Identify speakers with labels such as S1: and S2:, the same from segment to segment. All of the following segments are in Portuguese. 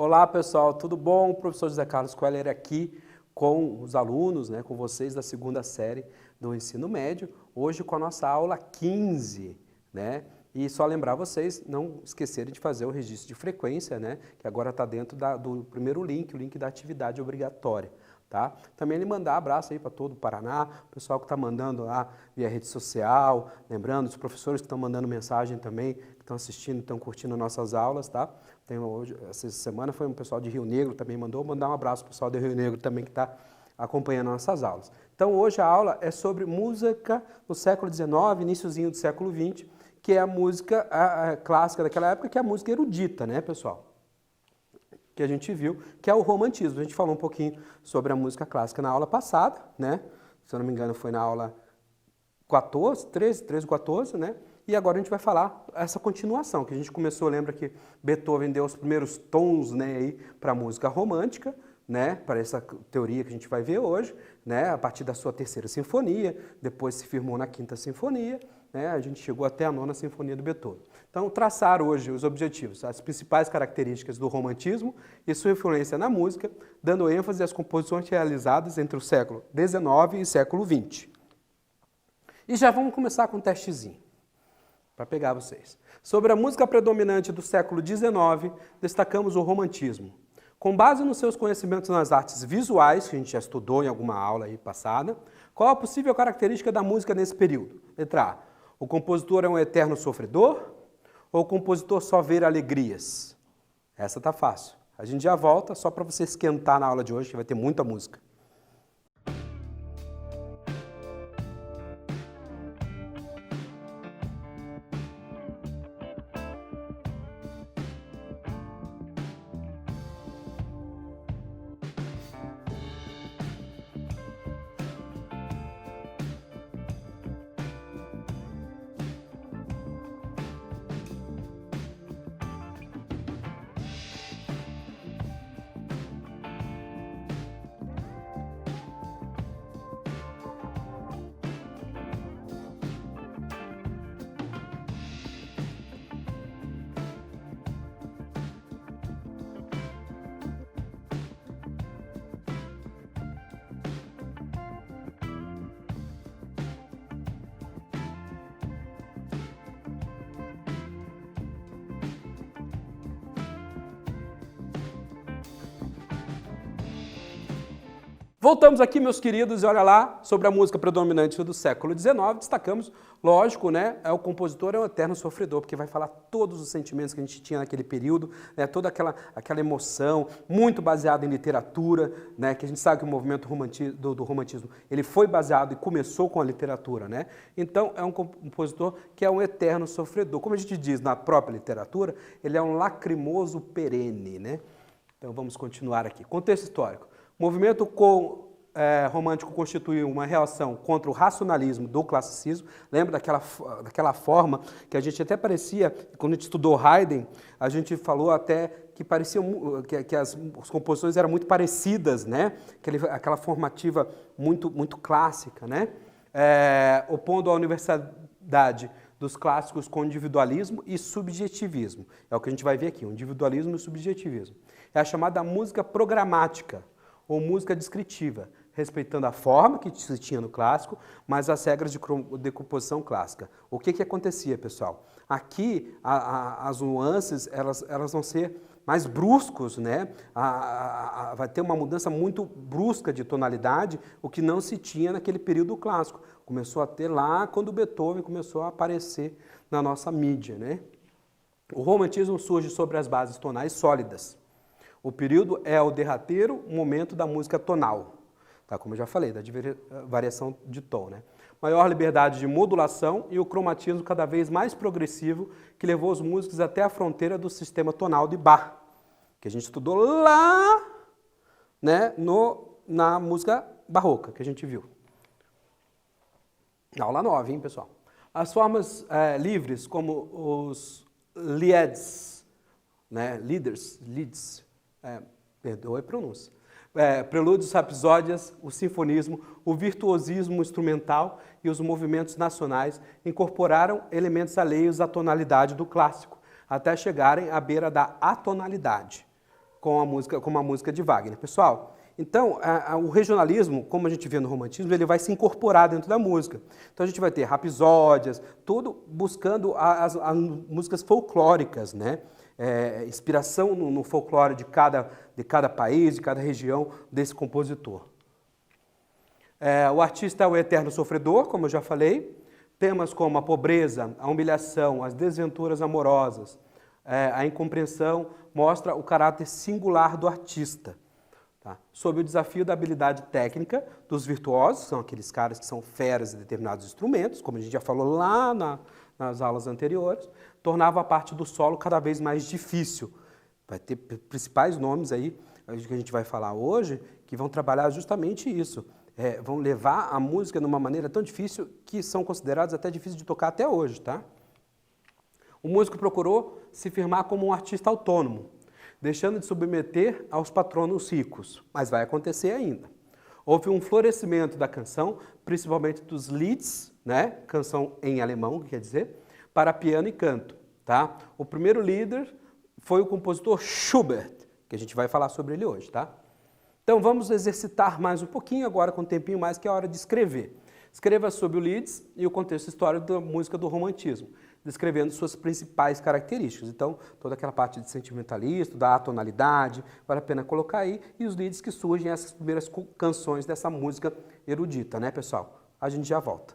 S1: Olá pessoal, tudo bom? O professor José Carlos Queller aqui com os alunos, com vocês da segunda série do ensino médio, hoje com a nossa aula 15, E só lembrar vocês, não esquecerem de fazer o registro de frequência, Que agora está dentro do primeiro link, o link da atividade obrigatória. Tá? Também ele mandar abraço aí para todo o Paraná, o pessoal que está mandando lá via rede social, lembrando, os professores que estão mandando mensagem também, que estão assistindo, estão curtindo nossas aulas, tá? Hoje, essa semana foi um pessoal de Rio Negro também mandar um abraço para o pessoal de Rio Negro também que está acompanhando nossas aulas. Então hoje a aula é sobre música no século XIX, iniciozinho do século XX, que é a música clássica daquela época, que é a música erudita, pessoal? Que a gente viu, que é o romantismo. A gente falou um pouquinho sobre a música clássica na aula passada, Se eu não me engano foi na aula 14, 13 ou 14, E agora a gente vai falar essa continuação, que a gente começou, lembra que Beethoven deu os primeiros tons, aí para a música romântica, para essa teoria que a gente vai ver hoje, a partir da sua terceira sinfonia, depois se firmou na quinta sinfonia, a gente chegou até a nona sinfonia do Beethoven. Então, traçar hoje os objetivos, as principais características do romantismo e sua influência na música, dando ênfase às composições realizadas entre o século XIX e século XX. E já vamos começar com um testezinho, para pegar vocês. Sobre a música predominante do século XIX, destacamos o romantismo. Com base nos seus conhecimentos nas artes visuais, que a gente já estudou em alguma aula aí passada, qual a possível característica da música nesse período? Letra A. O compositor é um eterno sofredor ou o compositor só vê alegrias? Essa tá fácil. A gente já volta só para você esquentar na aula de hoje, que vai ter muita música. Voltamos aqui, meus queridos, e olha lá, sobre a música predominante do século XIX, destacamos, lógico, É o compositor é um eterno sofredor, porque vai falar todos os sentimentos que a gente tinha naquele período, Toda aquela emoção, muito baseada em literatura, Que a gente sabe que o movimento do romantismo, ele foi baseado e começou com a literatura, Então, é um compositor que é um eterno sofredor. Como a gente diz na própria literatura, ele é um lacrimoso perene, Então, vamos continuar aqui. Contexto histórico. O movimento romântico constituiu uma reação contra o racionalismo do classicismo. Lembra daquela forma que a gente até parecia, quando a gente estudou Haydn, a gente falou até que parecia que as composições eram muito parecidas, Aquela formativa muito clássica, Opondo a universalidade dos clássicos com individualismo e subjetivismo. É o que a gente vai ver aqui, o individualismo e o subjetivismo. É a chamada música programática, ou música descritiva, respeitando a forma que se tinha no clássico, mas as regras de decomposição clássica. O que acontecia, pessoal? Aqui, as nuances, elas vão ser mais bruscos, vai ter uma mudança muito brusca de tonalidade, o que não se tinha naquele período clássico. Começou a ter lá quando Beethoven começou a aparecer na nossa mídia, O romantismo surge sobre as bases tonais sólidas. O período é o derradeiro momento da música tonal, como eu já falei, da variação de tom. Maior liberdade de modulação e o cromatismo cada vez mais progressivo que levou os músicos até a fronteira do sistema tonal de Bach, que a gente estudou lá na música barroca, que a gente viu. Aula 9, hein, pessoal? As formas livres, como os lieds, leads, perdoe a pronúncia, prelúdios, rapsódias, o sinfonismo, o virtuosismo instrumental e os movimentos nacionais incorporaram elementos alheios à tonalidade do clássico, até chegarem à beira da atonalidade. com uma música de Wagner. Pessoal, então, o regionalismo, como a gente vê no romantismo, ele vai se incorporar dentro da música. Então a gente vai ter rapsódias, tudo buscando as músicas folclóricas, né? Inspiração no folclore de cada país, de cada região desse compositor. O artista é o eterno sofredor, como eu já falei. Temas como a pobreza, a humilhação, as desventuras amorosas, a incompreensão, mostra o caráter singular do artista. Tá? Sob o desafio da habilidade técnica dos virtuosos, são aqueles caras que são feras em determinados instrumentos, como a gente já falou lá nas aulas anteriores, tornava a parte do solo cada vez mais difícil. Vai ter principais nomes aí, que a gente vai falar hoje, que vão trabalhar justamente isso. Vão levar a música de uma maneira tão difícil que são considerados até difíceis de tocar até hoje. Tá? O músico procurou se firmar como um artista autônomo, deixando de submeter aos patronos ricos, mas vai acontecer ainda. Houve um florescimento da canção, principalmente dos Lieds, né? Canção em alemão, que quer dizer, para piano e canto. Tá? O primeiro líder foi o compositor Schubert, que a gente vai falar sobre ele hoje. Tá? Então vamos exercitar mais um pouquinho agora, com um tempinho mais, que é a hora de escrever. Escreva sobre o Lieds e o contexto histórico da música do romantismo, descrevendo suas principais características. Então, toda aquela parte de sentimentalismo, da atonalidade, vale a pena colocar aí, e os leads que surgem, essas primeiras canções dessa música erudita, né, pessoal? A gente já volta.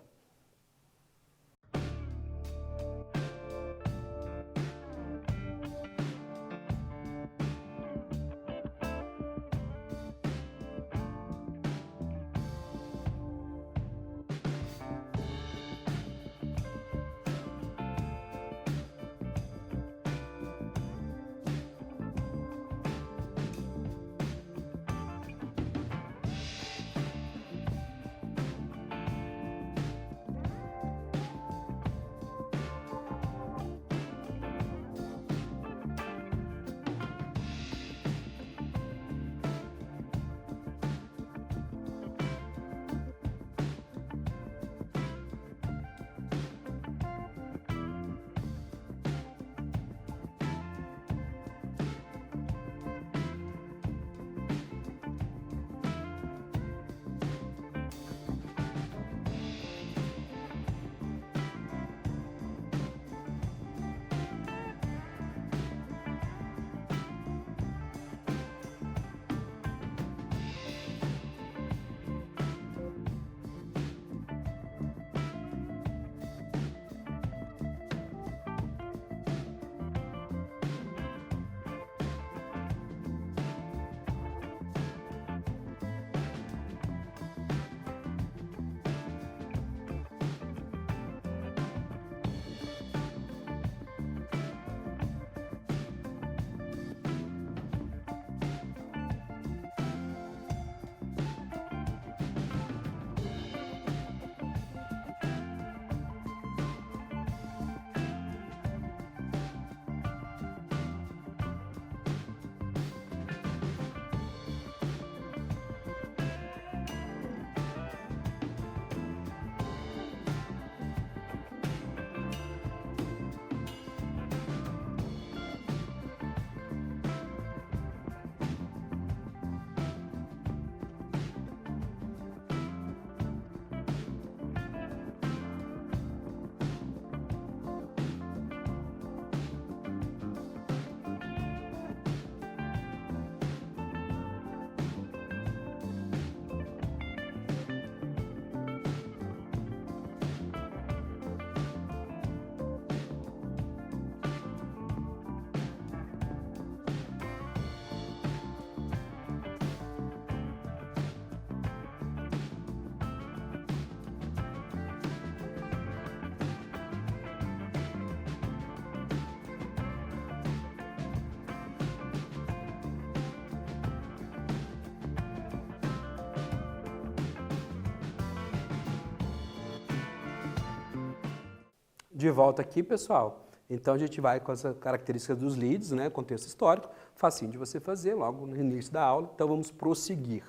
S1: De volta aqui, pessoal. Então a gente vai com as características dos leads, né, contexto histórico, facinho de você fazer logo no início da aula. Então vamos prosseguir.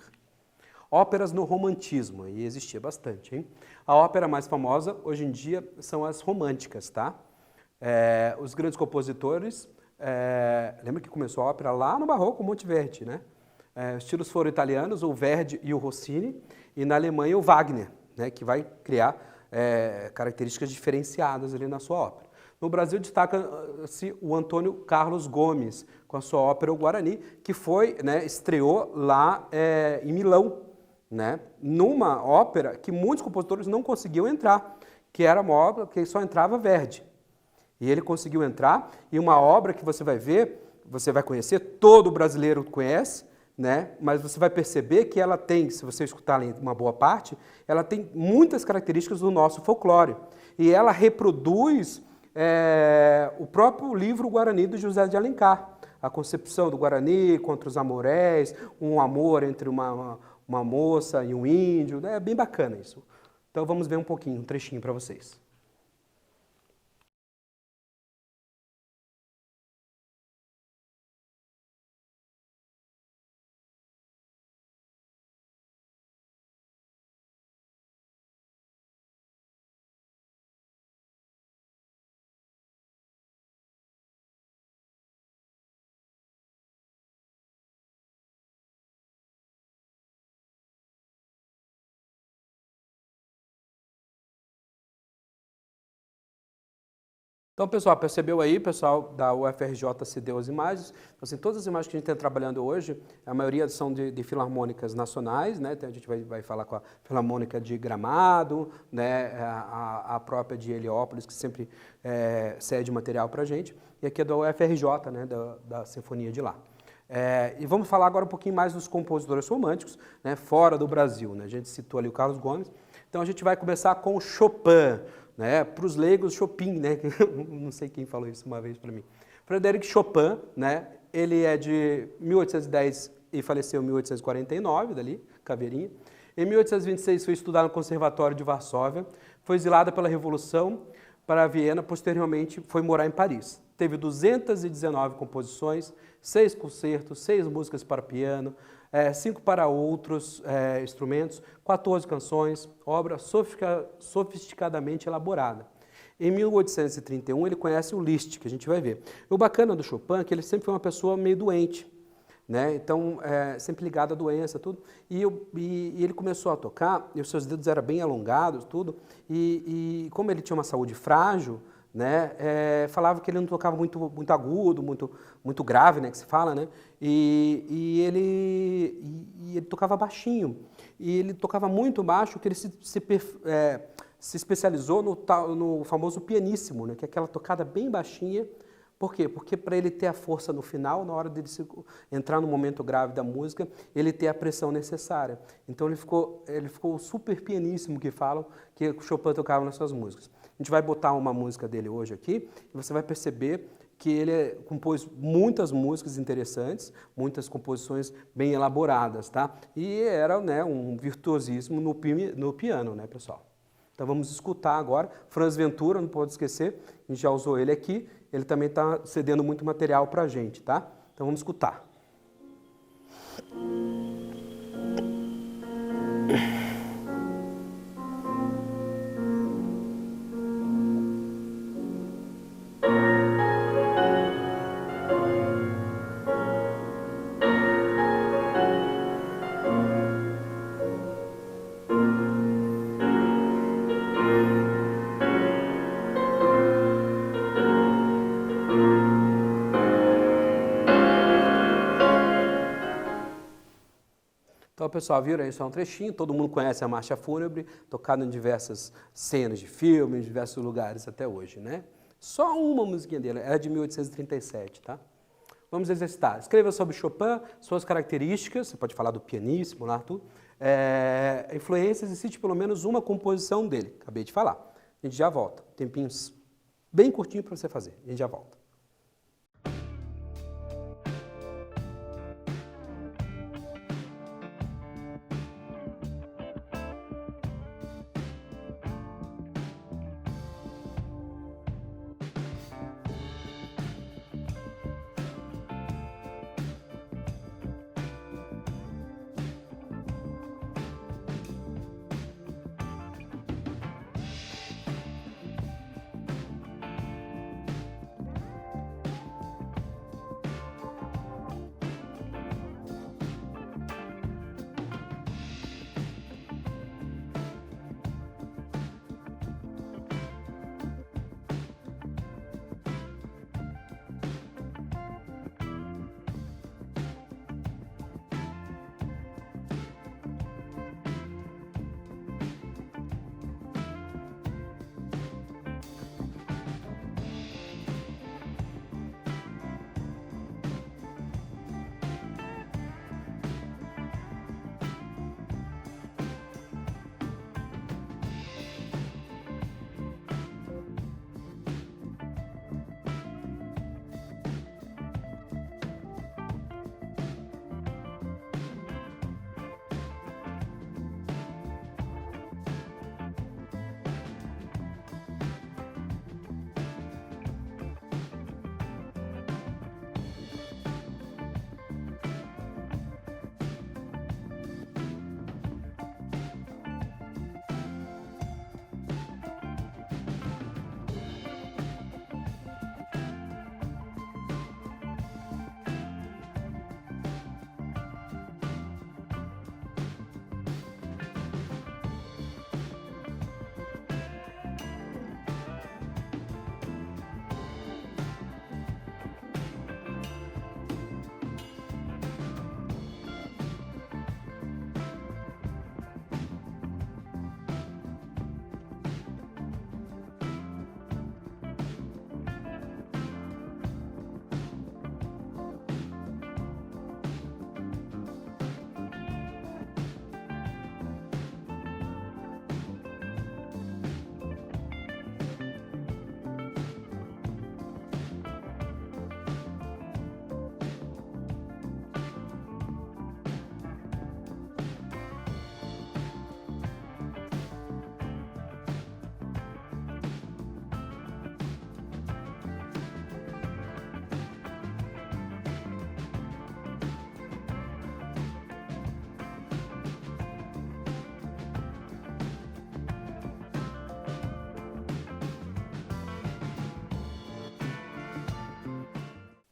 S1: Óperas no romantismo, e existia bastante, hein? A ópera mais famosa hoje em dia são as românticas, tá? Os grandes compositores lembra que começou a ópera lá no Barroco, Monteverdi, né? Os estilos foram italianos, o Verdi e o Rossini, e na Alemanha o Wagner, né, que vai criar características diferenciadas ali na sua ópera. No Brasil destaca-se o Antônio Carlos Gomes, com a sua ópera O Guarani, que foi, né, estreou lá em Milão, né, numa ópera que muitos compositores não conseguiam entrar, que era uma ópera que só entrava Verdi. E ele conseguiu entrar, e uma obra que você vai ver, você vai conhecer, todo brasileiro conhece, né? Mas você vai perceber que ela tem, se você escutar uma boa parte, ela tem muitas características do nosso folclore. E ela reproduz o próprio livro Guarani do José de Alencar. A concepção do Guarani contra os amoréis, um amor entre uma moça e um índio, né? É bem bacana isso. Então vamos ver um pouquinho, um trechinho para vocês. Então, pessoal, percebeu aí, pessoal da UFRJ cedeu as imagens. Então, assim, todas as imagens que a gente está trabalhando hoje, a maioria são de filarmônicas nacionais, né? Então, a gente vai falar com a Filarmônica de Gramado, né? A própria de Heliópolis, que sempre cede material para a gente. E aqui é da UFRJ, né? Da Sinfonia de lá. E vamos falar agora um pouquinho mais dos compositores românticos, né? Fora do Brasil, né? A gente citou ali o Carlos Gomes. Então, a gente vai começar com Chopin. Né, para os leigos, Chopin, né, não sei quem falou isso uma vez para mim. Frédéric Chopin, né, ele é de 1810 e faleceu em 1849, dali, Caveirinha. Em 1826 foi estudar no Conservatório de Varsóvia, foi exilada pela Revolução para Viena, posteriormente foi morar em Paris. Teve 219 composições, 6 concertos, 6 músicas para piano, 5 para outros instrumentos, 14 canções, obra sofisticadamente elaborada. Em 1831 ele conhece o Liszt, que a gente vai ver. O bacana do Chopin é que ele sempre foi uma pessoa meio doente, né? Então, sempre ligado à doença, tudo. E ele começou a tocar, e os seus dedos eram bem alongados, tudo. E como ele tinha uma saúde frágil, né, falava que ele não tocava muito agudo, muito grave, né, que se fala, né, e ele tocava baixinho. E ele tocava muito baixo, que ele se especializou no famoso pianissimo, né, que é aquela tocada bem baixinha. Por quê? Porque para ele ter a força no final, na hora dele entrar no momento grave da música, ele ter a pressão necessária. Então ele ficou super pianíssimo, que falam, que o Chopin tocava nas suas músicas. A gente vai botar uma música dele hoje aqui, e você vai perceber que ele compôs muitas músicas interessantes, muitas composições bem elaboradas, tá? E era, né, um virtuosismo no piano, né, pessoal? Então vamos escutar agora. Franz Ventura, não pode esquecer, a gente já usou ele aqui, ele também está cedendo muito material para a gente, tá? Então vamos escutar. Então, pessoal, viram aí só um trechinho, todo mundo conhece a Marcha Fúnebre, tocada em diversas cenas de filme, em diversos lugares até hoje, né? Só uma musiquinha dele, era de 1837, tá? Vamos exercitar. Escreva sobre Chopin, suas características, você pode falar do pianíssimo lá, tudo, influências e cite pelo menos uma composição dele, acabei de falar. A gente já volta, tempinhos bem curtinho para você fazer, a gente já volta.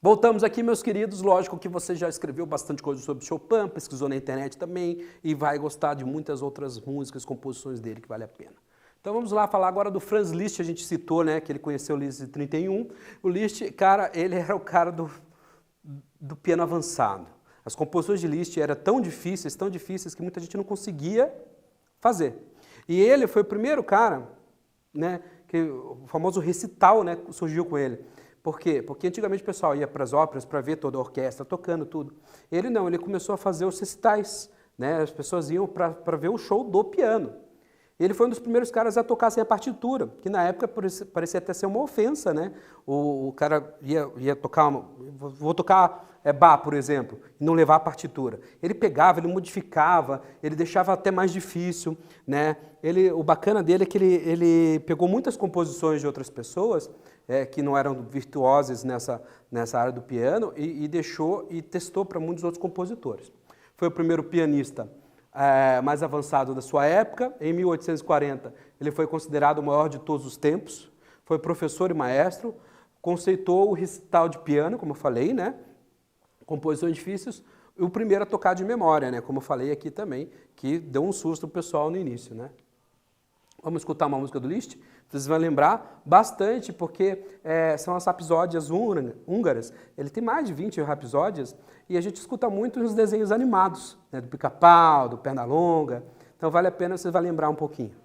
S1: Voltamos aqui, meus queridos, lógico que você já escreveu bastante coisa sobre Chopin, pesquisou na internet também e vai gostar de muitas outras músicas, composições dele que vale a pena. Então vamos lá falar agora do Franz Liszt, a gente citou, né, que ele conheceu o Liszt em 31. O Liszt, cara, ele era o cara do piano avançado. As composições de Liszt eram tão difíceis que muita gente não conseguia fazer. E ele foi o primeiro cara, né, que o famoso recital, né, surgiu com ele. Por quê? Porque antigamente o pessoal ia para as óperas para ver toda a orquestra tocando tudo. Ele não, ele começou a fazer os recitais, né? As pessoas iam para ver o show do piano. Ele foi um dos primeiros caras a tocar sem a partitura, que na época parecia até ser uma ofensa, né? O cara ia tocar, vou tocar Bach, por exemplo, e não levar a partitura. Ele pegava, ele modificava, ele deixava até mais difícil, né? O bacana dele é que ele pegou muitas composições de outras pessoas que não eram virtuosas nessa área do piano e deixou e testou para muitos outros compositores. Foi o primeiro pianista mais avançado da sua época. Em 1840, ele foi considerado o maior de todos os tempos, foi professor e maestro, conceitou o recital de piano, como eu falei, né? Composições difíceis, e o primeiro a tocar de memória, né? Como eu falei aqui também, que deu um susto pro pessoal no início, né? Vamos escutar uma música do Liszt? Vocês vão lembrar bastante, porque são as rapsódias húngaras. Ele tem mais de 20 rapsódias e a gente escuta muito nos desenhos animados, né, do Pica-Pau, do Pernalonga. Então vale a pena, você vai lembrar um pouquinho.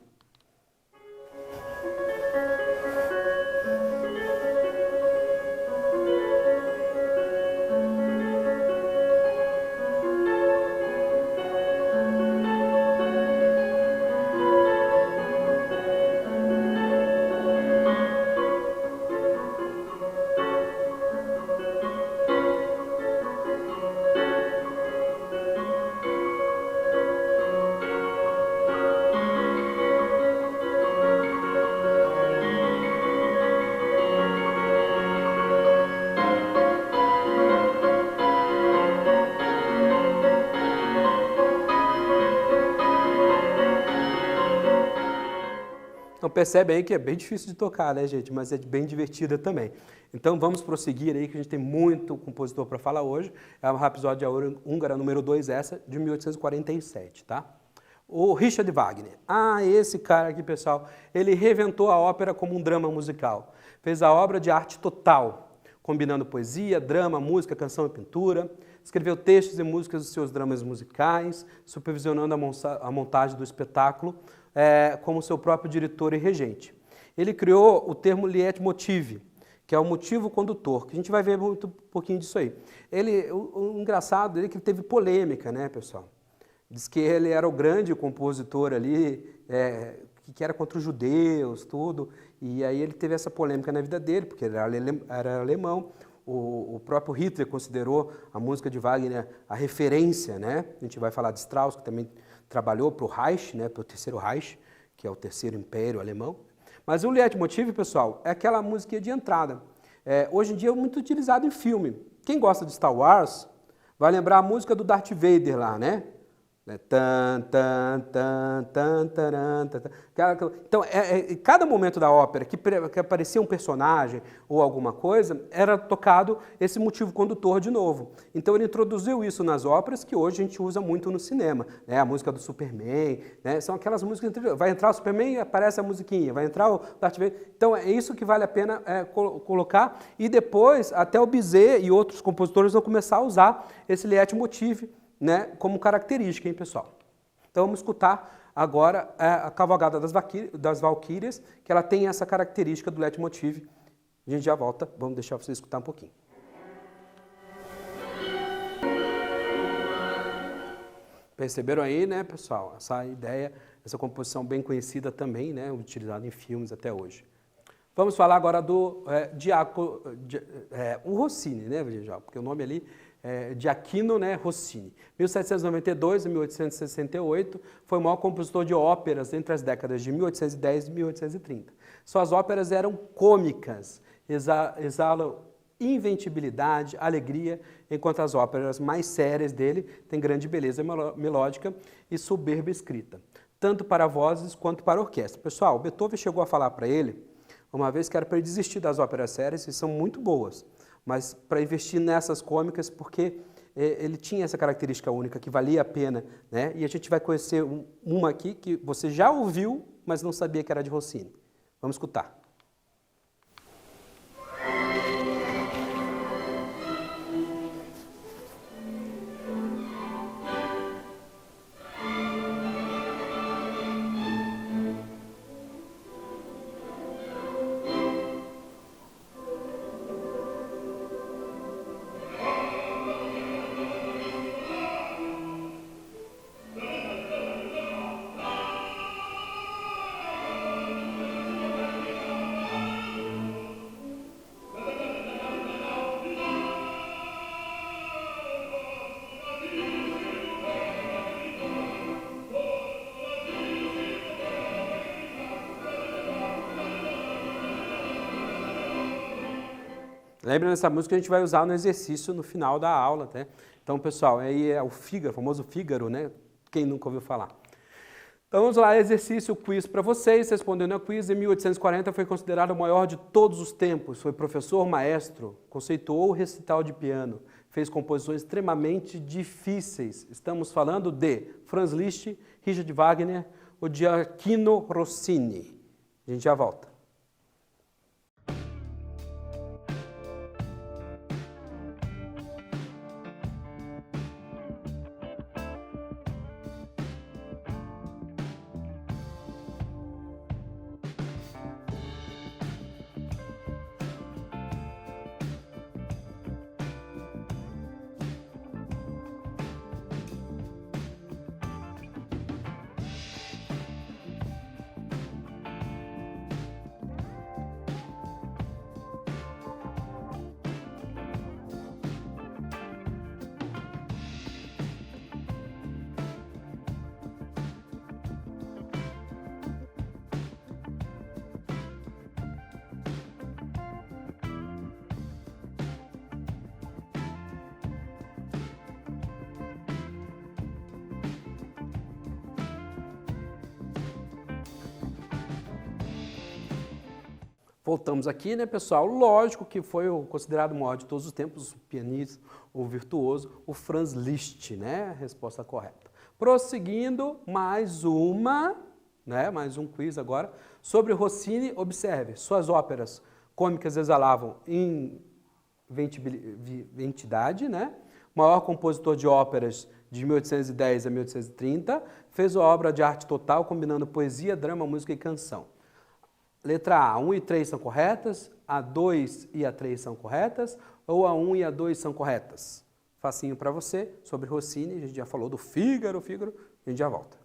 S1: Então percebe aí que é bem difícil de tocar, né, gente? Mas é bem divertida também. Então vamos prosseguir aí, que a gente tem muito compositor para falar hoje. É a Rapsódia Húngara número 2, essa, de 1847, tá? O Richard Wagner. Esse cara aqui, pessoal, ele reinventou a ópera como um drama musical. Fez a obra de arte total, combinando poesia, drama, música, canção e pintura. Escreveu textos e músicas dos seus dramas musicais, supervisionando a montagem do espetáculo, como seu próprio diretor e regente. Ele criou o termo leitmotiv, que é o motivo condutor, que a gente vai ver um pouquinho disso aí. O engraçado dele é que ele teve polêmica, né, pessoal? Diz que ele era o grande compositor ali, que era contra os judeus, tudo, e aí ele teve essa polêmica na vida dele, porque ele era alemão. O próprio Hitler considerou a música de Wagner a referência, né? A gente vai falar de Strauss, que também trabalhou para o Reich, né, para o Terceiro Reich, que é o Terceiro Império Alemão. Mas o leitmotiv, pessoal, é aquela música de entrada. Hoje em dia é muito utilizado em filme. Quem gosta de Star Wars vai lembrar a música do Darth Vader lá, né? Então, cada momento da ópera que aparecia um personagem ou alguma coisa, era tocado esse motivo condutor de novo. Então ele introduziu isso nas óperas que hoje a gente usa muito no cinema, né? A música do Superman, né? São aquelas músicas, vai entrar o Superman e aparece a musiquinha, vai entrar o Darth Vader. Então é isso que vale a pena colocar, e depois até o Bizet e outros compositores vão começar a usar esse leitmotiv, né, como característica, hein, pessoal? Então vamos escutar agora a Cavalgada das Valquírias, que ela tem essa característica do leitmotiv. A gente já volta, vamos deixar você escutar um pouquinho. Perceberam aí, né, pessoal? Essa ideia, essa composição bem conhecida também, né, utilizada em filmes até hoje. Vamos falar agora do o Rossini, né, porque o nome ali Gioachino, né, Rossini. 1792 a 1868, foi o maior compositor de óperas entre as décadas de 1810 e 1830. Suas óperas eram cômicas, exalam inventibilidade, alegria, enquanto as óperas mais sérias dele têm grande beleza melódica e soberba escrita, tanto para vozes quanto para orquestra. Pessoal, Beethoven chegou a falar para ele, uma vez que era para ele desistir das óperas sérias, que são muito boas, mas para investir nessas cômicas, porque ele tinha essa característica única que valia a pena, né? E a gente vai conhecer uma aqui que você já ouviu, mas não sabia que era de Rossini. Vamos escutar. Lembra dessa música que a gente vai usar no exercício no final da aula, né? Então, pessoal, aí é o Fígaro, o famoso Fígaro, né? Quem nunca ouviu falar? Então, vamos lá, exercício, quiz para vocês. Respondendo ao quiz, em 1840 foi considerado o maior de todos os tempos. Foi professor, maestro, conceituou o recital de piano, fez composições extremamente difíceis. Estamos falando de Franz Liszt, Richard Wagner ou Gioachino Rossini. A gente já volta. Voltamos aqui, né, pessoal? Lógico que foi considerado o maior de todos os tempos, o pianista, o virtuoso, o Franz Liszt, né? Resposta correta. Prosseguindo, mais uma, né? Mais um quiz agora sobre Rossini. Observe, suas óperas cômicas exalavam inventividade, né? Maior compositor de óperas de 1810 a 1830, fez a obra de arte total combinando poesia, drama, música e canção. Letra A, 1 e 3 são corretas, a 2 e a 3 são corretas, ou a 1 e a 2 são corretas? Facinho para você, sobre Rossini, a gente já falou do Fígaro, a gente já volta.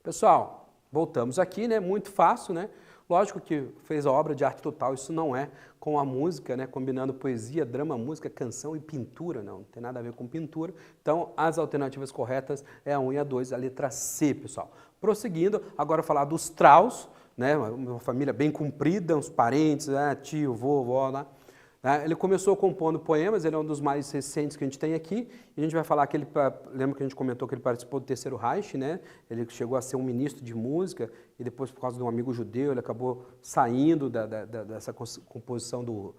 S1: Pessoal, voltamos aqui, né? Muito fácil, né? Lógico que fez a obra de arte total, isso não é com a música, né? Combinando poesia, drama, música, canção e pintura, não tem nada a ver com pintura. Então, as alternativas corretas é a 1 e a 2, a letra C, pessoal. Prosseguindo, agora falar dos Strauss, né? Uma família bem comprida, uns parentes, tio, vovó lá. Ele começou compondo poemas, ele é um dos mais recentes que a gente tem aqui, e a gente vai falar que ele, lembra que a gente comentou que ele participou do Terceiro Reich, né? Ele chegou a ser um ministro de música, e depois, por causa de um amigo judeu, ele acabou saindo dessa composição do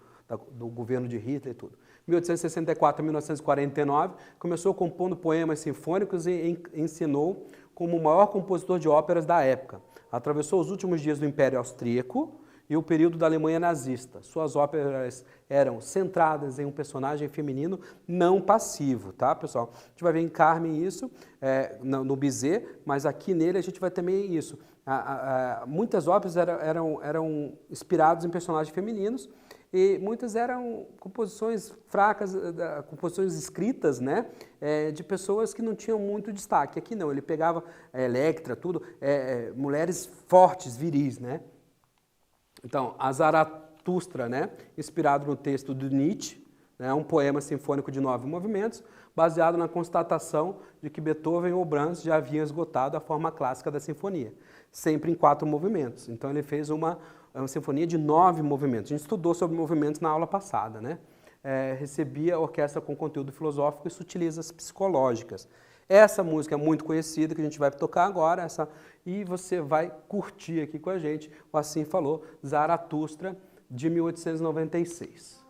S1: governo de Hitler e tudo. 1864 a 1949, começou compondo poemas sinfônicos e ensinou como o maior compositor de óperas da época. Atravessou os últimos dias do Império Austríaco, e o período da Alemanha nazista. Suas óperas eram centradas em um personagem feminino não passivo, tá, pessoal? A gente vai ver em Carmen isso, no Bizet, mas aqui nele a gente vai também isso. Muitas óperas eram inspiradas em personagens femininos, e muitas eram composições fracas, composições escritas, né, de pessoas que não tinham muito destaque. Aqui não, ele pegava Electra, tudo, mulheres fortes, viris, né. Então, a Zaratustra, né, inspirado no texto de Nietzsche, né, um poema sinfônico de 9 movimentos, baseado na constatação de que Beethoven ou Brahms já haviam esgotado a forma clássica da sinfonia, sempre em 4 movimentos. Então, ele fez uma sinfonia de 9 movimentos. A gente estudou sobre movimentos na aula passada, né? Recebia a orquestra com conteúdo filosófico e sutilezas psicológicas. Essa música é muito conhecida, que a gente vai tocar agora, e você vai curtir aqui com a gente, o Assim Falou, Zaratustra, de 1896.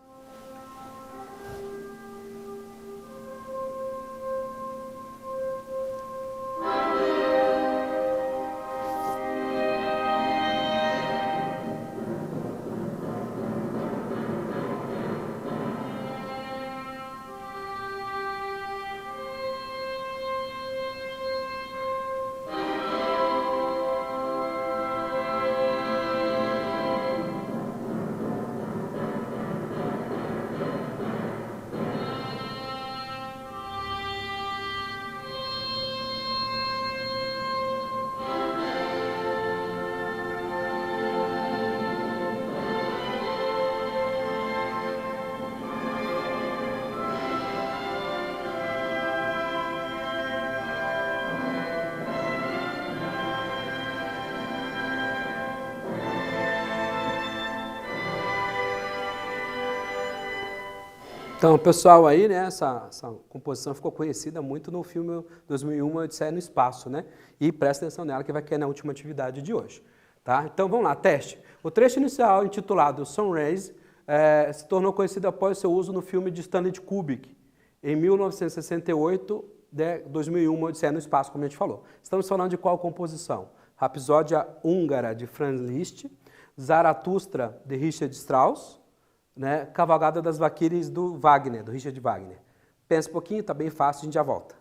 S1: Então, pessoal, aí, né, essa composição ficou conhecida muito no filme 2001, Odisseia no Espaço, né? E presta atenção nela que vai cair na última atividade de hoje, tá? Então, vamos lá, teste. O trecho inicial, intitulado Sunrise, se tornou conhecido após seu uso no filme de Stanley Kubrick, em 1968, 2001, Odisseia no Espaço, como a gente falou. Estamos falando de qual composição? Rapsódia Húngara, de Franz Liszt, Zaratustra, de Richard Strauss, né? Cavalgada das Valquírias do Wagner, do Richard Wagner. Pensa um pouquinho, tá bem fácil, a gente já volta.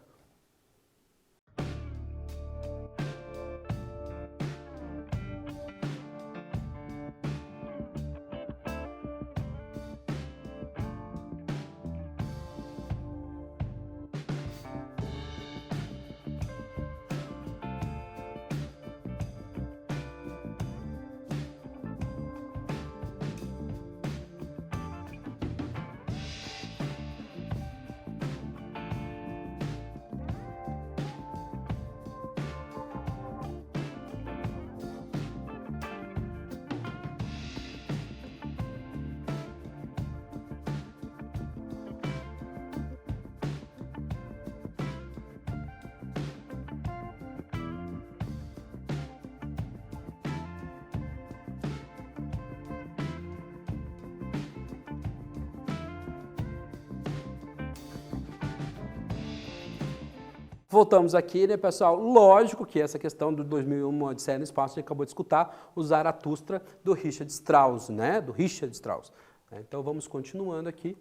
S1: Voltamos aqui, né, pessoal? Lógico que essa questão do 2001, Odisseia no Espaço, a gente acabou de escutar o Zaratustra do Richard Strauss, né? Do Richard Strauss. Então vamos continuando aqui.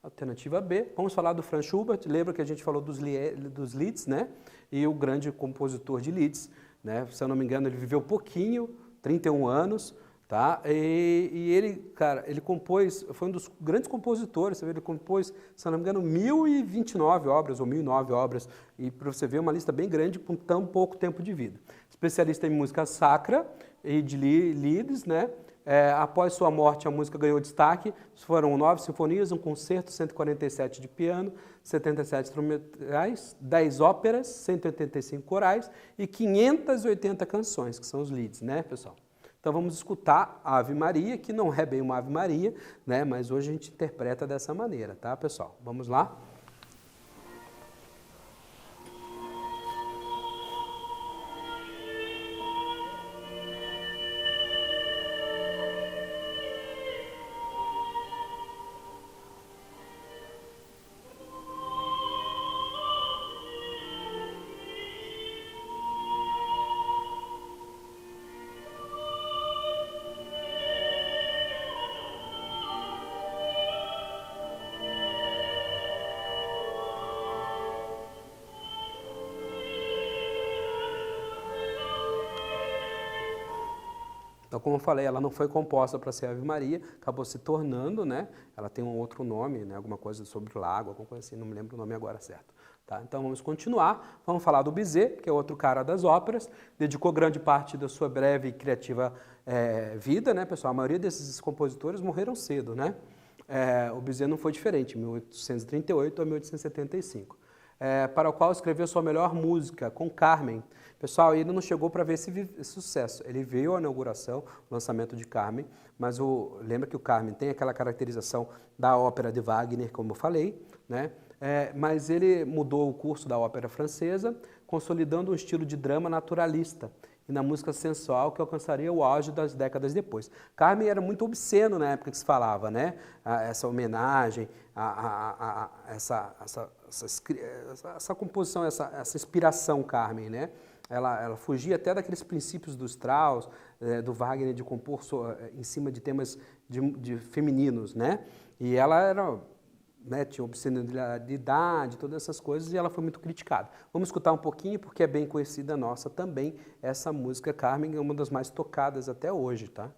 S1: Alternativa B. Vamos falar do Franz Schubert. Lembra que a gente falou dos Lieds, né? E o grande compositor de Lieds, né? Se eu não me engano, ele viveu pouquinho, 31 anos. Tá? E ele, cara, ele compôs, foi um dos grandes compositores, ele compôs, se não me engano, 1029 obras, ou 1009 obras, e para você ver uma lista bem grande com tão pouco tempo de vida. Especialista em música sacra e de Lieds, né? Após sua morte, a música ganhou destaque, foram 9 sinfonias, um concerto, 147 de piano, 77 instrumentais, 10 óperas, 185 corais e 580 canções, que são os Lieds, né, pessoal? Então vamos escutar a Ave Maria, que não é bem uma Ave Maria, né? Mas hoje a gente interpreta dessa maneira, tá, pessoal? Vamos lá? Então, como eu falei, ela não foi composta para ser Ave Maria, acabou se tornando, né? Ela tem um outro nome, né? Alguma coisa sobre lago, alguma coisa assim, não me lembro o nome agora certo. Tá? Então vamos continuar, vamos falar do Bizet, que é outro cara das óperas, dedicou grande parte da sua breve e criativa vida, né, pessoal? A maioria desses compositores morreram cedo, né? O Bizet não foi diferente, 1838 a 1875. Para o qual escreveu sua melhor música, com Carmen. Pessoal, ele não chegou para ver esse sucesso. Ele veio à inauguração, o lançamento de Carmen, mas lembra que o Carmen tem aquela caracterização da ópera de Wagner, como eu falei, né? Mas ele mudou o curso da ópera francesa, consolidando um estilo de drama naturalista e na música sensual que alcançaria o auge das décadas depois. Carmen era muito obsceno na época que se falava, né? Essa homenagem, essa composição, essa inspiração Carmen, né? Ela fugia até daqueles princípios dos Strauss, do Wagner de compor em cima de temas de femininos, né? E ela era, né, tinha obscenidade, todas essas coisas, e ela foi muito criticada. Vamos escutar um pouquinho, porque é bem conhecida nossa também, essa música Carmen é uma das mais tocadas até hoje, tá?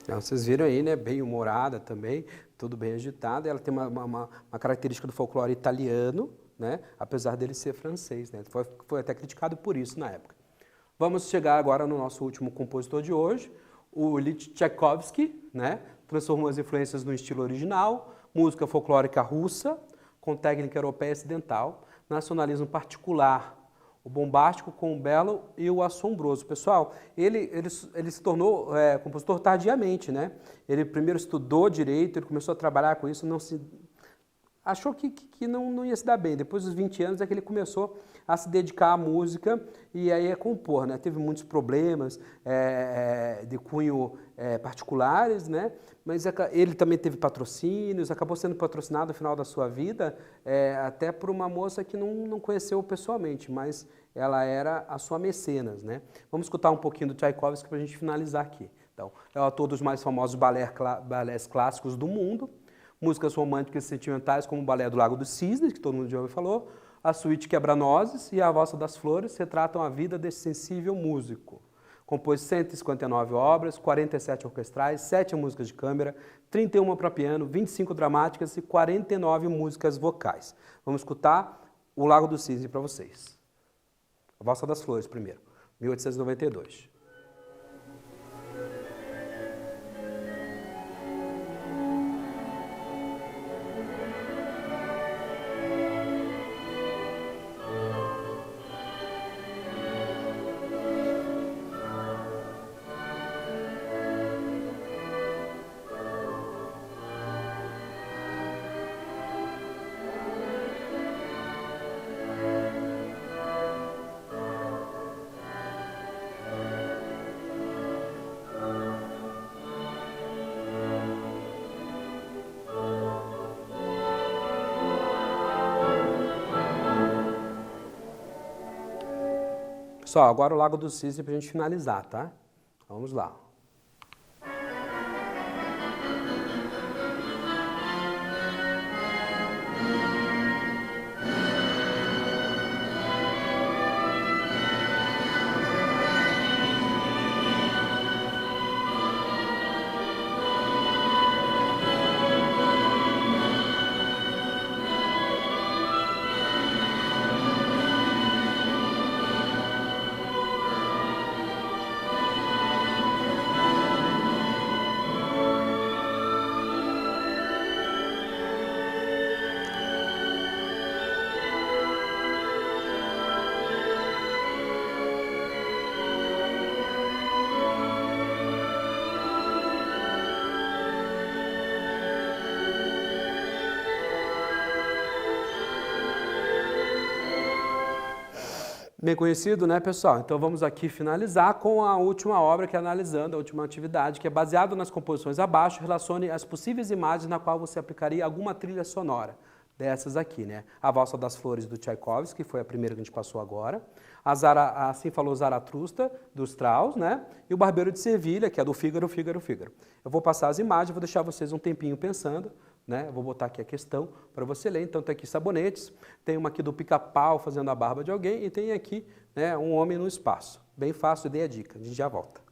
S1: Então, vocês viram aí, né, bem humorada também, tudo bem agitado. Ela tem uma característica do folclore italiano, né, apesar dele ser francês, né, foi até criticado por isso na época. Vamos chegar agora no nosso último compositor de hoje, o Ilyich Tchaikovsky, né, transformou as influências no estilo original, música folclórica russa, com técnica europeia ocidental, nacionalismo particular, o bombástico com o belo e o assombroso. Pessoal, ele se tornou compositor tardiamente, né? Ele primeiro estudou direito, ele começou a trabalhar com isso, achou que não ia se dar bem. Depois dos 20 anos é que ele começou a se dedicar à música e aí a compor, né? Teve muitos problemas de cunho particulares, né? Mas ele também teve patrocínios, acabou sendo patrocinado no final da sua vida até por uma moça que não conheceu pessoalmente, mas ela era a sua mecenas, né? Vamos escutar um pouquinho do Tchaikovsky para a gente finalizar aqui. Então, é o autor dos mais famosos balés clássicos do mundo, músicas românticas e sentimentais como o Balé do Lago dos Cisnes, que todo mundo já ouviu falar, a Suíte Quebra-Nozes e a Valsa das Flores retratam a vida desse sensível músico. Compôs 159 obras, 47 orquestrais, 7 músicas de câmara, 31 para piano, 25 dramáticas e 49 músicas vocais. Vamos escutar o Lago dos Cisnes para vocês. A Valsa das Flores primeiro, 1892. Pessoal, agora o Lago do Cisne para a gente finalizar, tá? Vamos lá. Bem conhecido, né, pessoal? Então vamos aqui finalizar com a última obra, que é analisando a última atividade, que é baseado nas composições abaixo, relacione as possíveis imagens na qual você aplicaria alguma trilha sonora. Dessas aqui, né? A Valsa das Flores do Tchaikovsky, que foi a primeira que a gente passou agora. Assim Falou Zaratustra, do Strauss, né? E o Barbeiro de Sevilha, que é do Fígaro, Fígaro, Fígaro. Eu vou passar as imagens, vou deixar vocês um tempinho pensando, né? Eu vou botar aqui a questão para você ler. Então tem aqui sabonetes, tem uma aqui do pica-pau fazendo a barba de alguém e tem aqui, né, um homem no espaço. Bem fácil, dei a dica, a gente já volta.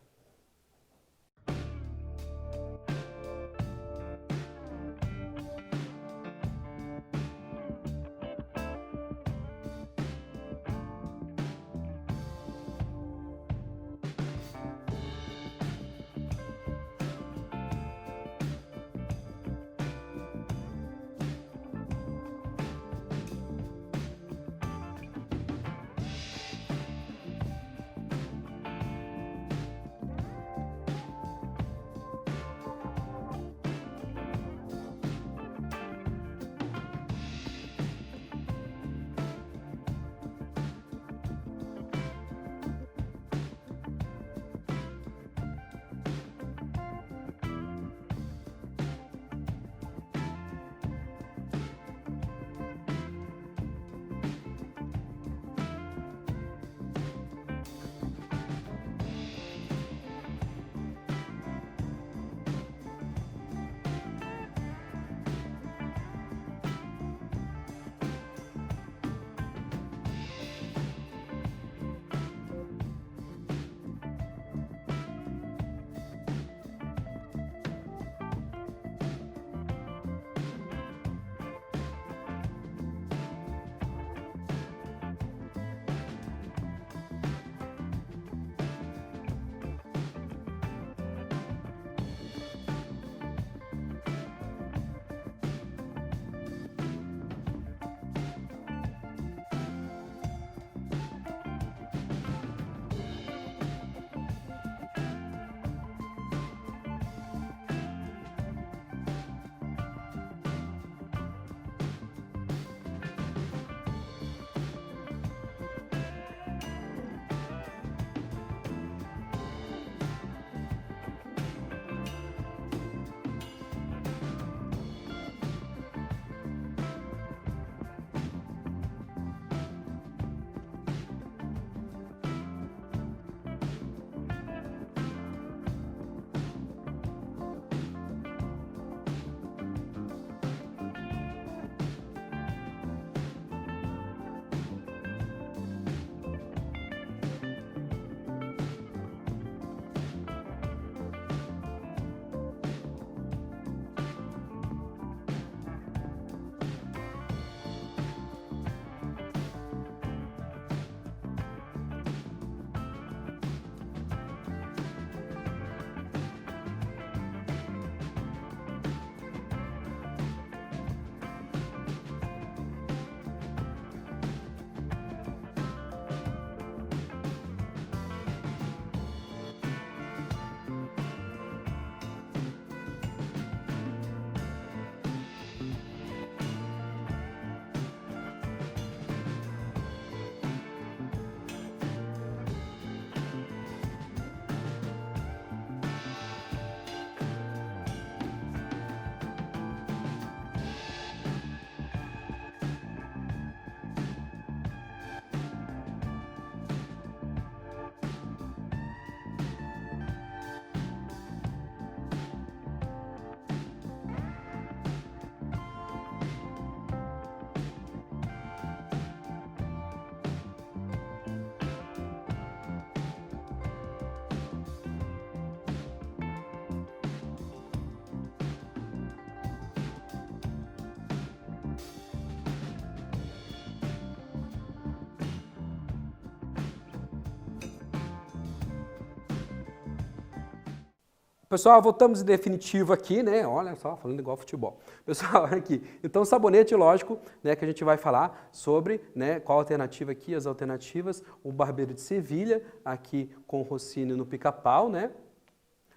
S1: Pessoal, voltamos em definitivo aqui, né? Olha só, falando igual futebol. Pessoal, aqui. Então, sabonete, lógico, né, que a gente vai falar sobre, né, qual a alternativa aqui, as alternativas. O Barbeiro de Sevilha, aqui com Rossini no pica-pau, né?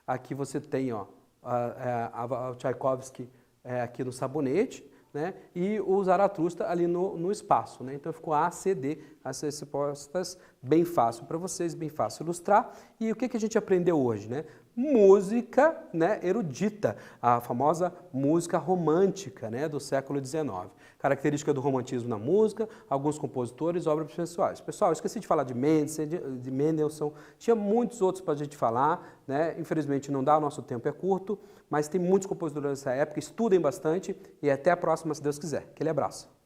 S1: Aqui você tem, ó, o Tchaikovsky aqui no sabonete, né? E o Zaratustra ali no espaço, né? Então ficou A, C, D, as respostas bem fácil para vocês, bem fácil ilustrar. E o que a gente aprendeu hoje, né? Música, né, erudita, a famosa música romântica, né, do século XIX. Característica do romantismo na música, alguns compositores, obras pessoais. Pessoal, eu esqueci de falar de Mendelssohn, tinha muitos outros para a gente falar, né? Infelizmente não dá, o nosso tempo é curto, mas tem muitos compositores dessa época, estudem bastante e até a próxima, se Deus quiser. Aquele abraço.